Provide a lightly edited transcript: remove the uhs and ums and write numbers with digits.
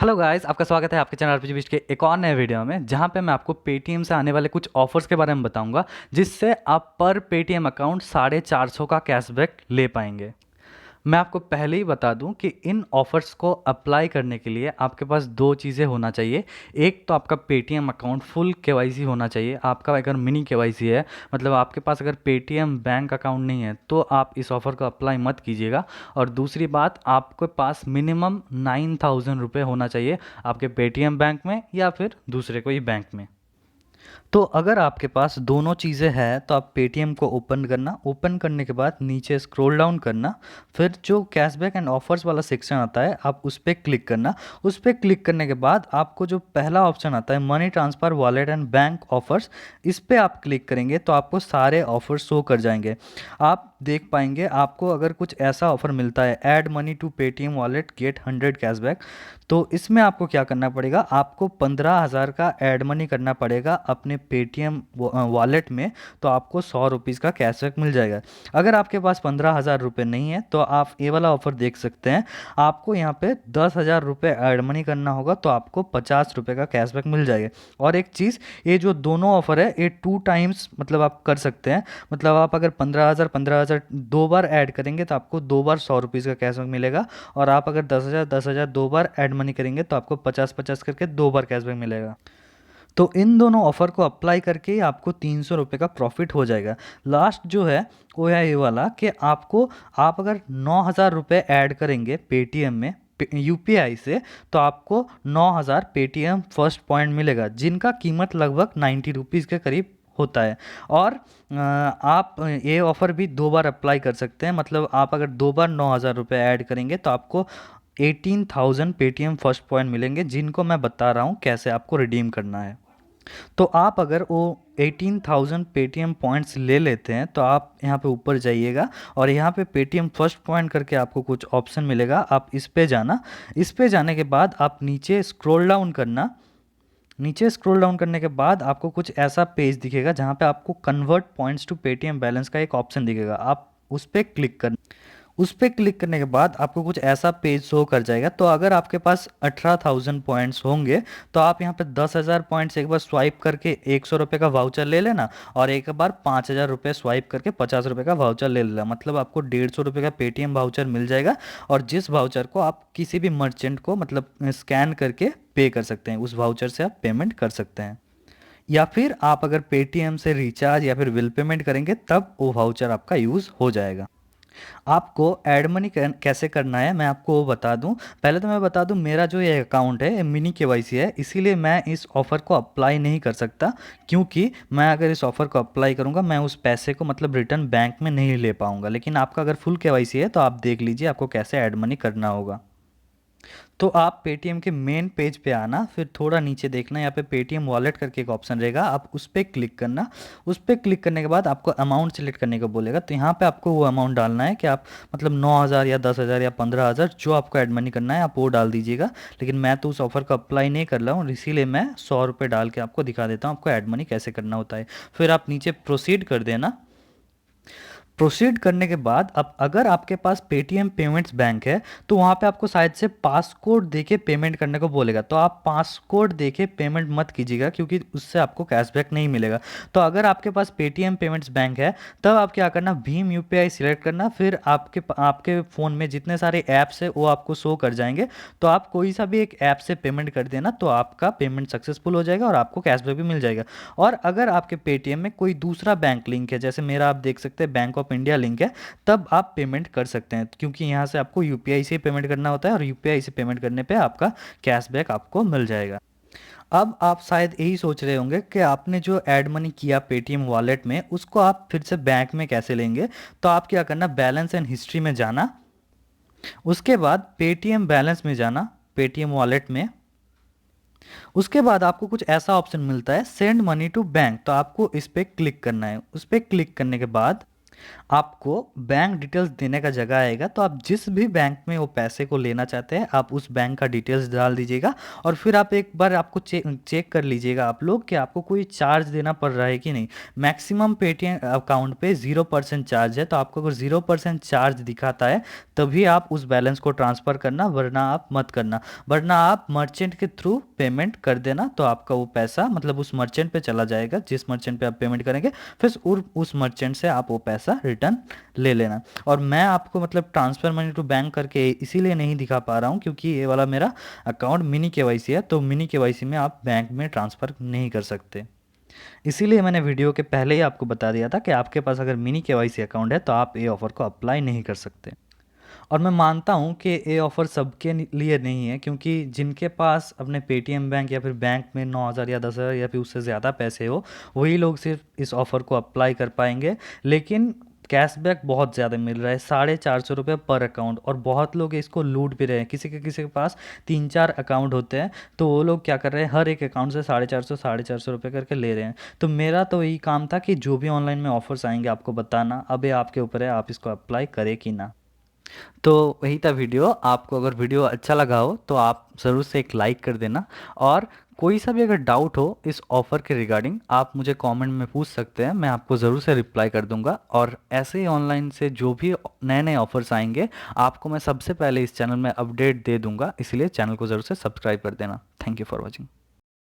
Hello guys, आपका स्वागत है आपके चैनल आरपीजी बीस्ट के एक और नए वीडियो में, जहां पे मैं आपको पेटीएम से आने वाले कुछ ऑफर्स के बारे में बताऊंगा, जिससे आप पर पेटीएम अकाउंट 450 का कैशबैक ले पाएंगे। मैं आपको पहले ही बता दूं कि इन ऑफर्स को अप्लाई करने के लिए आपके पास दो चीज़ें होना चाहिए। एक तो आपका पेटीएम अकाउंट फुल केवाईसी होना चाहिए। आपका अगर मिनी केवाईसी है, मतलब आपके पास अगर पेटीएम बैंक अकाउंट नहीं है, तो आप इस ऑफ़र को अप्लाई मत कीजिएगा। और दूसरी बात, आपके पास मिनिमम 9,000 रुपये होना चाहिए आपके पेटीएम बैंक में या फिर दूसरे कोई बैंक में। तो अगर आपके पास दोनों चीज़ें हैं तो आप पेटीएम को ओपन करना, ओपन करने के बाद नीचे स्क्रॉल डाउन करना, फिर जो कैशबैक एंड ऑफर्स वाला सेक्शन आता है आप उस पर क्लिक करना। उस पर क्लिक करने के बाद आपको जो पहला ऑप्शन आता है money transfer wallet and bank offers, इस पर आप क्लिक करेंगे तो आपको सारे ऑफर्स शो कर जाएंगे। आप देख पाएंगे आपको अगर कुछ ऐसा ऑफर मिलता है, add money to Paytm wallet get 100 cashback, तो इसमें आपको क्या करना पड़ेगा, आपको 15,000 का ऐड मनी करना पड़ेगा अपने पेटीएम वॉलेट में, तो आपको 100 रुपीज़ का कैशबैक मिल जाएगा। अगर आपके पास 15,000 रुपये नहीं है तो आप ये वाला ऑफर देख सकते हैं। आपको यहाँ पे 10,000 रुपये ऐड मनी करना होगा तो आपको 50 रुपये का कैशबैक मिल जाएगा। और एक चीज़, ये जो दोनों ऑफर है ये 2 टाइम्स मतलब आप कर सकते हैं। मतलब आप अगर 15,000 दो बार ऐड करेंगे तो आपको दो बार 100 रुपीज़ का कैशबैक मिलेगा। और आप अगर 10,000 दो बार ऐड मनी करेंगे तो आपको 50-50 करके दो बार कैशबैक मिलेगा। तो इन दोनों ऑफ़र को अप्लाई करके ही आपको 300 रुपये का प्रॉफिट हो जाएगा। लास्ट जो है वो है ये वाला कि आप अगर 9,000 रुपये ऐड करेंगे पेटीएम में यूपीआई से, तो आपको 9,000 पेटीएम फर्स्ट पॉइंट मिलेगा, जिनका कीमत लगभग 90 रुपीज़ के करीब होता है। और आप ये ऑफ़र भी दो बार अप्लाई कर सकते हैं। मतलब आप अगर दो बार 9,000 रुपये ऐड करेंगे तो आपको 18,000 पेटीएम फर्स्ट पॉइंट मिलेंगे, जिनको मैं बता रहा हूँ कैसे आपको रिडीम करना है। तो आप अगर वो 18,000 पेटीएम पॉइंट्स ले लेते हैं तो आप यहाँ पे ऊपर जाइएगा और यहाँ पे पेटीएम फर्स्ट पॉइंट करके आपको कुछ ऑप्शन मिलेगा, आप इस पे जाना। इस पे जाने के बाद आप नीचे स्क्रॉल डाउन करना। नीचे स्क्रॉल डाउन करने के बाद आपको कुछ ऐसा पेज दिखेगा जहाँ पे आपको convert points to Paytm balance का एक ऑप्शन दिखेगा, आप उस पर क्लिक करना। उस पे क्लिक करने के बाद आपको कुछ ऐसा पेज शो कर जाएगा। तो अगर आपके पास 18,000 पॉइंट्स होंगे तो आप यहाँ पे 10,000 पॉइंट्स एक बार स्वाइप करके 100 रुपये का वाउचर ले लेना, और एक बार 5,000 रुपये स्वाइप करके 50 रुपये का वाउचर ले लेना। मतलब आपको 150 रुपये का पेटीएम वाउचर मिल जाएगा, और जिस वाउचर को आप किसी भी मर्चेंट को मतलब स्कैन करके पे कर सकते हैं, उस वाउचर से आप पेमेंट कर सकते हैं। या फिर आप अगर पेटीएम से रिचार्ज या फिर बिल पेमेंट करेंगे तब वो वाउचर आपका यूज़ हो जाएगा। आपको ऐड मनी कैसे करना है मैं आपको वो बता दूं। पहले तो मैं बता दूं, मेरा जो ये अकाउंट है मिनी केवाईसी है, इसीलिए मैं इस ऑफ़र को अप्लाई नहीं कर सकता। क्योंकि मैं अगर इस ऑफ़र को अप्लाई करूंगा मैं उस पैसे को मतलब रिटर्न बैंक में नहीं ले पाऊंगा। लेकिन आपका अगर फुल केवाईसी है तो आप देख लीजिए आपको कैसे ऐड मनी करना होगा। तो आप पेटीएम के मेन पेज पे आना, फिर थोड़ा नीचे देखना, यहाँ पे पेटीएम वॉलेट करके एक ऑप्शन रहेगा, आप उस पर क्लिक करना। उस पर क्लिक करने के बाद आपको अमाउंट सेलेक्ट करने को बोलेगा, तो यहाँ पे आपको वो अमाउंट डालना है कि आप मतलब 9,000 या 10,000 या 15,000 जो आपको ऐड मनी करना है आप वो डाल दीजिएगा। लेकिन मैं तो उस ऑफ़र को अप्लाई नहीं कर रहा हूँ, इसीलिए मैं 100 रुपये डाल के आपको दिखा देता हूँ आपको ऐड मनी कैसे करना होता है। फिर आप नीचे प्रोसीड कर देना। प्रोसीड करने के बाद अब अगर आपके पास पेटीएम पेमेंट्स बैंक है तो वहाँ पे आपको शायद से पासकोड देके पेमेंट करने को बोलेगा, तो आप पासकोड देके पेमेंट मत कीजिएगा क्योंकि उससे आपको कैशबैक नहीं मिलेगा। तो अगर आपके पास पेटीएम पेमेंट्स बैंक है तब आप क्या करना, भीम यूपीआई सिलेक्ट करना, फिर आपके फ़ोन में जितने सारे ऐप्स है वो आपको शो कर जाएंगे। तो आप कोई सा भी एक ऐप से पेमेंट कर देना तो आपका पेमेंट सक्सेसफुल हो जाएगा और आपको कैशबैक भी मिल जाएगा। और अगर आपके पेटीएम में कोई दूसरा बैंक लिंक है, जैसे मेरा आप देख सकते हैं बैंक ऑफ इंडिया लिंक है, तब आप पेमेंट कर सकते हैं, क्योंकि यहाँ से आपको यूपीआई से पेमेंट करना होता है और यूपीआई से पेमेंट करने पे आपका कैशबैक आपको मिल जाएगा। अब आप शायद यही सोच रहे होंगे कि आपने जो ऐड मनी किया पेटीएम वॉलेट में उसको आप फिर से बैंक में कैसे लेंगे। तो आप क्या करना, बैलेंस एंड हिस्ट्री में जाना, उसके बाद पेटीएम बैलेंस में जाना, पेटीएम वॉलेट में। उसके बाद आपको कुछ ऐसा ऑप्शन मिलता है सेंड मनी टू बैंक, तो आपको इस पर क्लिक करना है। उस पर क्लिक करने के बाद आपको बैंक डिटेल्स देने का जगह आएगा, तो आप जिस भी बैंक में वो पैसे को लेना चाहते हैं आप उस बैंक का डिटेल्स डाल दीजिएगा। और फिर आप एक बार आपको चेक कर लीजिएगा आप लोग कि आपको कोई चार्ज देना पड़ रहा है कि नहीं। मैक्सिमम पेटीएम अकाउंट पे 0% चार्ज है, तो आपको अगर 0% चार्ज दिखाता है तभी आप उस बैलेंस को ट्रांसफ़र करना, वरना आप मत करना। वरना आप मर्चेंट के थ्रू पेमेंट कर देना, तो आपका वो पैसा मतलब उस मर्चेंट पे चला जाएगा जिस मर्चेंट पे आप पेमेंट करेंगे, फिर उस मर्चेंट से आप वो पैसा रिटर्न ले लेना। और मैं आपको मतलब ट्रांसफ़र मनी टू बैंक करके इसीलिए नहीं दिखा पा रहा हूँ क्योंकि ये वाला मेरा अकाउंट मिनी केवाईसी है, तो मिनी केवाईसी में आप बैंक में ट्रांसफ़र नहीं कर सकते। इसीलिए मैंने वीडियो के पहले ही आपको बता दिया था कि आपके पास अगर मिनी केवाईसी अकाउंट है तो आप ये ऑफ़र को अप्लाई नहीं कर सकते। और मैं मानता हूँ कि ये ऑफ़र सबके लिए नहीं है, क्योंकि जिनके पास अपने पेटीएम बैंक या फिर बैंक में 9,000 या 10,000 या फिर उससे ज़्यादा पैसे हो, वही लोग सिर्फ इस ऑफ़र को अप्लाई कर पाएंगे। लेकिन कैशबैक बहुत ज़्यादा मिल रहा है, 450 रुपये पर अकाउंट, और बहुत लोग इसको लूट भी रहे हैं। किसी के पास 3-4 अकाउंट होते हैं, तो वो लोग क्या कर रहे हैं, हर एक अकाउंट से 450 रुपये करके ले रहे हैं। तो मेरा तो यही काम था कि जो भी ऑनलाइन में ऑफ़र्स आएंगे आपको बताना। अब ये आपके ऊपर है, आप इसको अप्लाई करें कि ना। तो वही था वीडियो। आपको अगर वीडियो अच्छा लगा हो तो आप ज़रूर से एक लाइक कर देना। और कोई सा भी अगर डाउट हो इस ऑफ़र के रिगार्डिंग आप मुझे कमेंट में पूछ सकते हैं, मैं आपको ज़रूर से रिप्लाई कर दूंगा। और ऐसे ही ऑनलाइन से जो भी नए नए ऑफ़र्स आएंगे आपको मैं सबसे पहले इस चैनल में अपडेट दे दूंगा, इसलिए चैनल को ज़रूर से सब्सक्राइब कर देना। Thank you for watching.